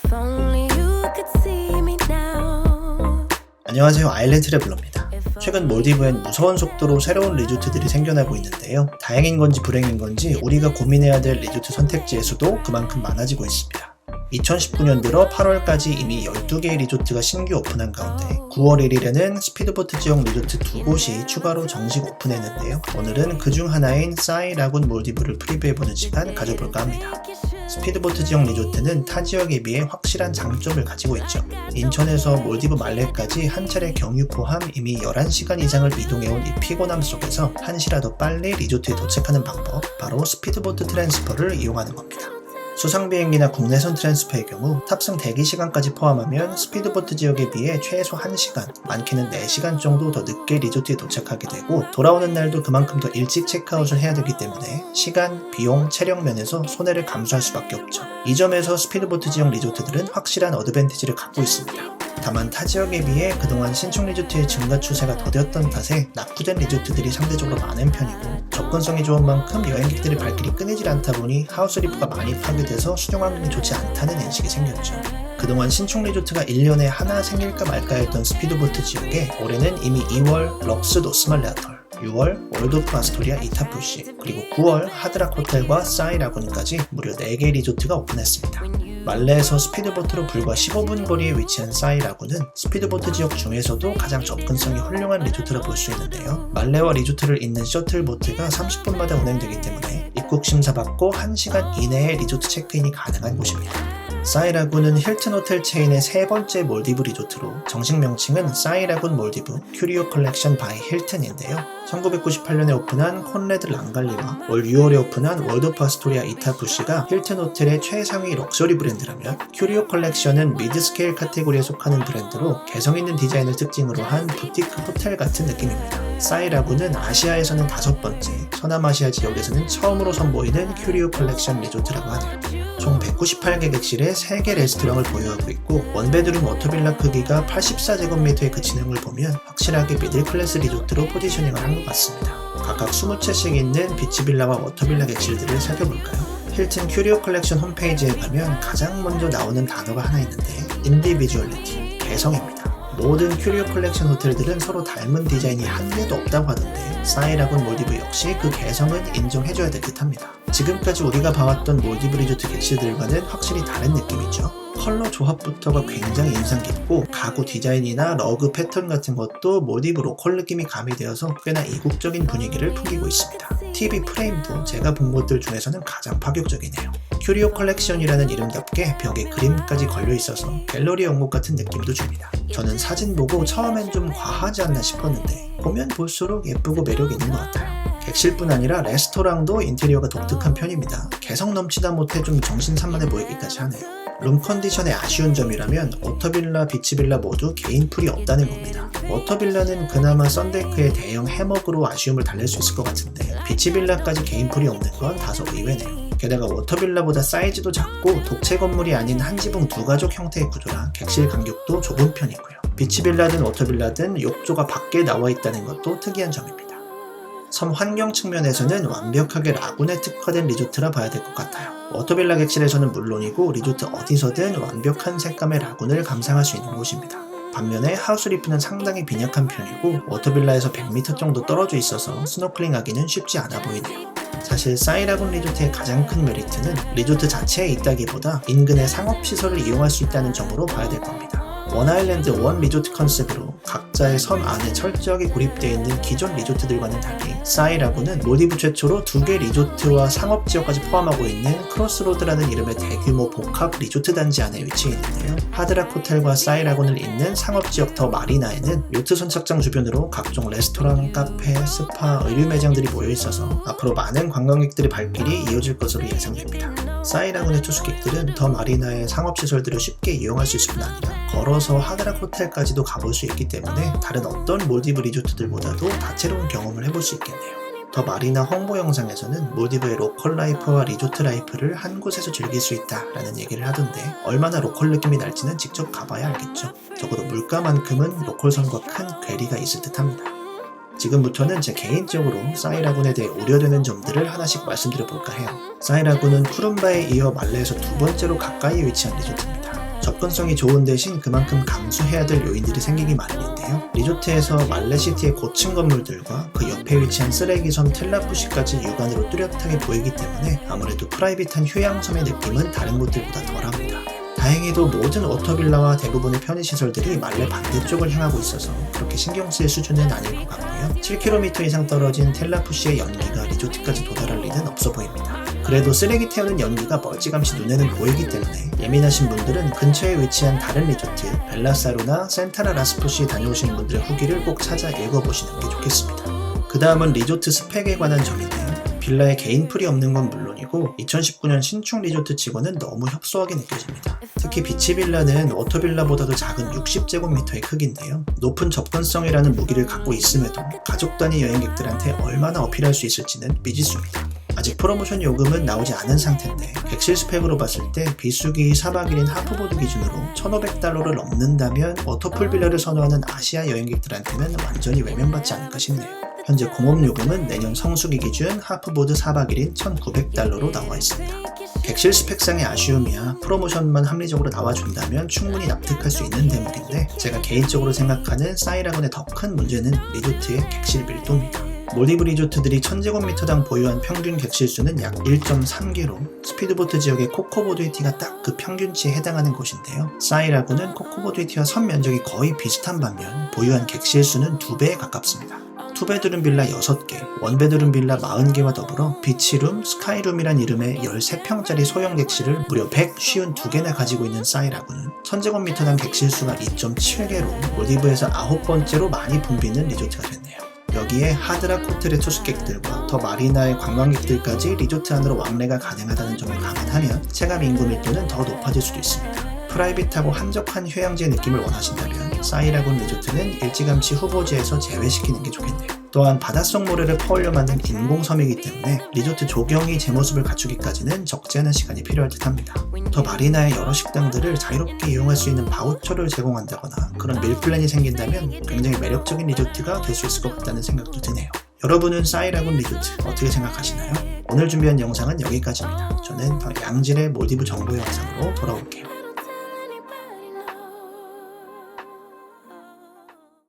If only you could see me now. 안녕하세요, 아일랜드 트래블러입니다. 최근 몰디브엔 무서운 속도로 새로운 리조트들이 생겨나고 있는데요. 다행인 건지 불행인 건지 우리가 고민해야 될 리조트 선택지의 수도 그만큼 많아지고 있습니다. 2019년 들어 8월까지 이미 12개의 리조트가 신규 오픈한 가운데 9월 1일에는 스피드보트 지역 리조트 2곳이 추가로 정식 오픈했는데요. 오늘은 그중 하나인 싸이 라군 몰디브를 프리뷰해보는 시간 가져볼까 합니다. 스피드보트 지역 리조트는 타 지역에 비해 확실한 장점을 가지고 있죠. 인천에서 몰디브 말레까지 한 차례 경유 포함 이미 11시간 이상을 이동해온 이 피곤함 속에서 한시라도 빨리 리조트에 도착하는 방법, 바로 스피드보트 트랜스퍼를 이용하는 겁니다. 수상비행기나 국내선 트랜스퍼의 경우 탑승 대기 시간까지 포함하면 스피드보트 지역에 비해 최소 1시간, 많게는 4시간 정도 더 늦게 리조트에 도착하게 되고 돌아오는 날도 그만큼 더 일찍 체크아웃을 해야 되기 때문에 시간, 비용, 체력 면에서 손해를 감수할 수밖에 없죠. 이 점에서 스피드보트 지역 리조트들은 확실한 어드밴티지를 갖고 있습니다. 다만 타 지역에 비해 그동안 신축 리조트의 증가 추세가 더뎠던 탓에 낙후된 리조트들이 상대적으로 많은 편이고 접근성이 좋은 만큼 여행객들의 발길이 끊이질 않다 보니 하우스 리프가 많이 파괴돼서 수용 환경이 좋지 않다는 인식이 생겼죠. 그동안 신축 리조트가 1년에 하나 생길까 말까 했던 스피드보트 지역에 올해는 이미 2월 럭스 노스말레아털, 6월 월드 오브 아스토리아 이타푸시, 그리고 9월 하드락 호텔과 싸이 라군까지 무려 4개의 리조트가 오픈했습니다. 말레에서 스피드보트로 불과 15분 거리에 위치한 싸이 라군은 스피드보트 지역 중에서도 가장 접근성이 훌륭한 리조트라 볼 수 있는데요. 말레와 리조트를 잇는 셔틀보트가 30분마다 운행되기 때문에 입국 심사 받고 1시간 이내에 리조트 체크인이 가능한 곳입니다. 싸이 라군은 힐튼 호텔 체인의 세 번째 몰디브 리조트로 정식 명칭은 싸이 라군 몰디브 큐리오 컬렉션 바이 힐튼인데요. 1998년에 오픈한 콘레드 랑갈리와 올 6월에 오픈한 월드 오브 아스토리아 이타푸시가 힐튼 호텔의 최상위 럭셔리 브랜드라면 큐리오 컬렉션은 미드스케일 카테고리에 속하는 브랜드로 개성있는 디자인을 특징으로 한 부티크 호텔 같은 느낌입니다. 싸이 라군은 아시아에서는 5번째, 서남아시아 지역에서는 처음으로 선보이는 큐리오 컬렉션 리조트라고 하네요. 총 198개 객실에 3개 레스토랑을 보유하고 있고 원베드룸 워터빌라 크기가 84제곱미터에 그치는 걸 보면 확실하게 미들클래스 리조트로 포지셔닝을 한 것 같습니다. 각각 20채씩 있는 비치빌라와 워터빌라 객실들을 살펴볼까요? 힐튼 큐리오 컬렉션 홈페이지에 가면 가장 먼저 나오는 단어가 하나 있는데 인디비주얼리티, 개성입니다. 모든 큐리오 컬렉션 호텔들은 서로 닮은 디자인이 한 개도 없다고 하던데 싸이 라군 몰디브 역시 그 개성은 인정해줘야 될 듯합니다. 지금까지 우리가 봐왔던 몰디브 리조트 객실들과는 확실히 다른 느낌이죠. 컬러 조합부터가 굉장히 인상 깊고 가구 디자인이나 러그 패턴 같은 것도 몰디브 로컬 느낌이 가미되어서 꽤나 이국적인 분위기를 풍기고 있습니다. TV 프레임도 제가 본 곳들 중에서는 가장 파격적이네요. 큐리오 컬렉션이라는 이름답게 벽에 그림까지 걸려있어서 갤러리 온 것 같은 느낌도 줍니다. 저는 사진 보고 처음엔 좀 과하지 않나 싶었는데 보면 볼수록 예쁘고 매력 있는 것 같아요. 객실뿐 아니라 레스토랑도 인테리어가 독특한 편입니다. 개성 넘치다 못해 좀 정신산만해 보이기까지 하네요. 룸 컨디션의 아쉬운 점이라면 워터빌라, 비치빌라 모두 개인 풀이 없다는 겁니다. 워터빌라는 그나마 썬데크의 대형 해먹으로 아쉬움을 달랠 수 있을 것 같은데 비치빌라까지 개인 풀이 없는 건 다소 의외네요. 게다가 워터빌라보다 사이즈도 작고 독채 건물이 아닌 한 지붕 두 가족 형태의 구조라 객실 간격도 좁은 편이고요. 비치빌라든 워터빌라든 욕조가 밖에 나와 있다는 것도 특이한 점입니다. 섬 환경 측면에서는 완벽하게 라군에 특화된 리조트라 봐야 될 것 같아요. 워터빌라 객실에서는 물론이고 리조트 어디서든 완벽한 색감의 라군을 감상할 수 있는 곳입니다. 반면에 하우스 리프는 상당히 빈약한 편이고 워터빌라에서 100m 정도 떨어져 있어서 스노클링 하기는 쉽지 않아 보이네요. 사실 싸이 라군 리조트의 가장 큰 메리트는 리조트 자체에 있다기보다 인근의 상업시설을 이용할 수 있다는 점으로 봐야 될 겁니다. 원아일랜드 원 리조트 컨셉으로 각자의 섬 안에 철저하게 고립되어 있는 기존 리조트들과는 달리 싸이 라군은 몰디브 최초로 2개 리조트와 상업지역까지 포함하고 있는 크로스로드라는 이름의 대규모 복합 리조트 단지 안에 위치해 있는데요. 하드락 호텔과 싸이 라군을 잇는 상업지역 더 마리나에는 요트 선착장 주변으로 각종 레스토랑, 카페, 스파, 의류 매장들이 모여 있어서 앞으로 많은 관광객들의 발길이 이어질 것으로 예상됩니다. 싸이 라군의 투숙객들은 더 마리나의 상업시설들을 쉽게 이용할 수 있을 뿐 아니라 걸어서 하드락 호텔까지도 가볼 수 있기 때문에 다른 어떤 몰디브 리조트들보다도 다채로운 경험을 해볼 수 있겠네요. 더 마리나 홍보 영상에서는 몰디브의 로컬 라이프와 리조트 라이프를 한 곳에서 즐길 수 있다라는 얘기를 하던데 얼마나 로컬 느낌이 날지는 직접 가봐야 알겠죠. 적어도 물가만큼은 로컬선과 큰 괴리가 있을 듯합니다. 지금부터는 제 개인적으로 싸이 라군에 대해 우려되는 점들을 하나씩 말씀드려볼까 해요. 싸이 라군은 푸른바에 이어 말레에서 두 번째로 가까이 위치한 리조트입니다. 접근성이 좋은 대신 그만큼 감수해야 될 요인들이 생기기 마련인데요. 리조트에서 말레시티의 고층 건물들과 그 옆에 위치한 쓰레기섬 텔라푸시까지 육안으로 뚜렷하게 보이기 때문에 아무래도 프라이빗한 휴양섬의 느낌은 다른 곳들보다 덜합니다. 다행히도 모든 워터빌라와 대부분의 편의시설들이 말레 반대쪽을 향하고 있어서 그렇게 신경 쓸 수준은 아닐 것 같고요. 7km 이상 떨어진 텔라푸시의 연기가 리조트까지 도달할 리는 없어 보입니다. 그래도 쓰레기 태우는 연기가 멀찌감치 눈에는 보이기 때문에 예민하신 분들은 근처에 위치한 다른 리조트 벨라사루나 센타나 라스푸시에 다녀오시는 분들의 후기를 꼭 찾아 읽어보시는 게 좋겠습니다. 그 다음은 리조트 스펙에 관한 점인데요. 빌라에 개인풀이 없는 건 물론이고 2019년 신축 리조트 치고는 너무 협소하게 느껴집니다. 특히 비치빌라는 워터빌라보다도 작은 60제곱미터의 크기인데요. 높은 접근성이라는 무기를 갖고 있음에도 가족 단위 여행객들한테 얼마나 어필할 수 있을지는 미지수입니다. 아직 프로모션 요금은 나오지 않은 상태인데 객실 스펙으로 봤을 때 비수기 4박 1인 하프보드 기준으로 $1,500를 넘는다면 워터풀 빌라를 선호하는 아시아 여행객들한테는 완전히 외면받지 않을까 싶네요. 현재 공업 요금은 내년 성수기 기준 하프보드 4박 1인 $1,900로 나와 있습니다. 객실 스펙상의 아쉬움이야 프로모션만 합리적으로 나와준다면 충분히 납득할 수 있는 대목인데 제가 개인적으로 생각하는 사이라곤의 더 큰 문제는 리조트의 객실 밀도입니다. 몰디브 리조트들이 1000제곱미터당 보유한 평균 객실 수는 약 1.3개로 스피드보트 지역의 코코보드위티가 딱 그 평균치에 해당하는 곳인데요. 사이라곤은 코코보드위티와 선 면적이 거의 비슷한 반면 보유한 객실 수는 2배에 가깝습니다. 투베드룸 빌라 6개, 원베드룸 빌라 40개와 더불어 비치룸, 스카이룸이란 이름의 13평짜리 소형 객실을 무려 152개나 가지고 있는 사이라군은 1000제곱미터당 객실 수가 2.7개로 몰디브에서 9번째로 많이 붐비는 리조트가 됐네요. 여기에 하드락 호텔의 투숙객들과 더 마리나의 관광객들까지 리조트 안으로 왕래가 가능하다는 점을 감안하면 체감 인구 밀도는 더 높아질 수도 있습니다. 프라이빗하고 한적한 휴양지의 느낌을 원하신다면 사이라곤 리조트는 일찌감치 후보지에서 제외시키는 게 좋겠네요. 또한 바닷속 모래를 퍼올려 만든 인공섬이기 때문에 리조트 조경이 제 모습을 갖추기까지는 적지 않은 시간이 필요할 듯합니다. 더 마리나의 여러 식당들을 자유롭게 이용할 수 있는 바우처를 제공한다거나 그런 밀플랜이 생긴다면 굉장히 매력적인 리조트가 될 수 있을 것 같다는 생각도 드네요. 여러분은 사이라곤 리조트 어떻게 생각하시나요? 오늘 준비한 영상은 여기까지입니다. 저는 더 양질의 몰디브 정보 영상으로 돌아올게요.